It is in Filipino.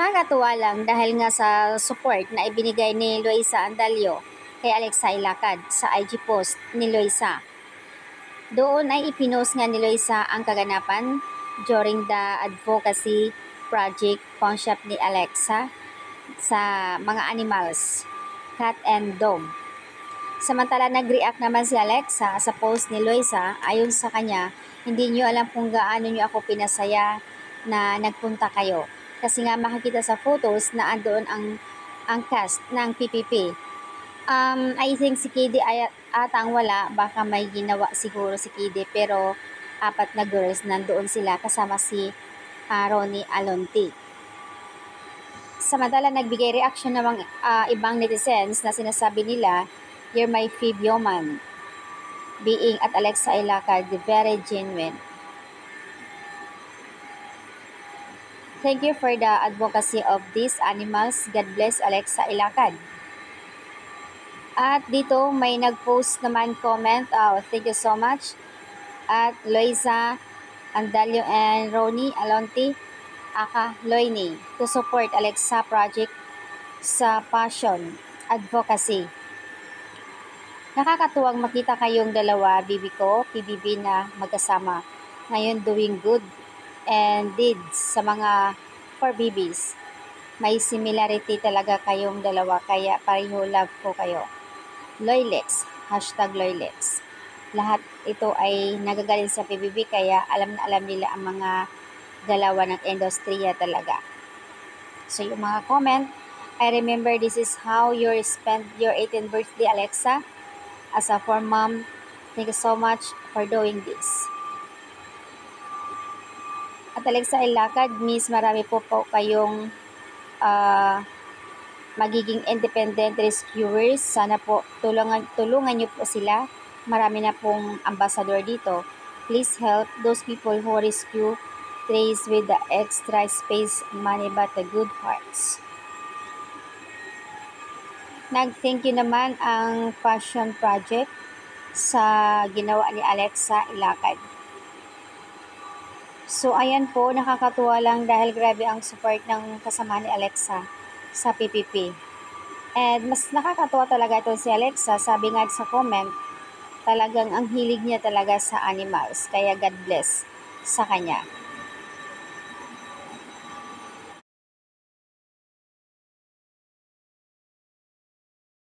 Nakakatuwa lang dahil nga sa support na ibinigay ni Loisa Andalio kay Alexa Ilacad sa IG post ni Loisa. Doon ay ipinost nga ni Loisa ang kaganapan during the advocacy project concept ni Alexa sa mga animals, cat and dog. Samantala nag-react naman si Alexa sa post ni Loisa. Ayon sa kanya, hindi niyo alam kung gaano niyo ako pinasaya na nagpunta kayo. Kasi nga makikita sa photos na andoon ang cast ng PPP. I think si KD ay atang wala, baka may ginawa siguro si KD, pero apat na girls nandoon sila kasama si Ronnie Alonti. Samantala nagbigay reaction namang ibang netizens na sinasabi nila, "You're my Phoebe man." Being at Alexa Ilacad, very genuine. Thank you for the advocacy of these animals. God bless Alexa Ilacad. At dito may nag-post naman comment, thank you so much. At Loisa Andalio and Ronnie Alonti, aka Loini, to support Alexa project sa passion advocacy. Nakakatuwang makita kayong dalawa, bibi ko, PBB na magkasama. Ngayon doing good and deeds sa mga for babies. May similarity talaga kayong dalawa, kaya pareho love ko kayo. Loylex, #Loylex. Lahat ito ay nagagaling sa PBB, kaya alam na alam nila ang mga galawan ng industriya talaga. So yung mga comment, I remember this is how you spend your 18th birthday, Alexa. As a for mom, thank you so much for doing this. At Alexa Ilacad, miss, marami po kayong magiging independent rescuers. Sana po tulungan niyo po sila. Marami na pong ambassador dito. Please help those people who rescue trays with the extra space money but the good hearts. Nag-thank you naman ang Passion Project sa ginawa ni Alexa Ilacad. So ayan po, nakakatuwa lang dahil grabe ang support ng kasama ni Alexa sa PPP. And mas nakakatuwa talaga ito si Alexa, sabi nga sa comment, talagang ang hilig niya talaga sa animals, kaya God bless sa kanya.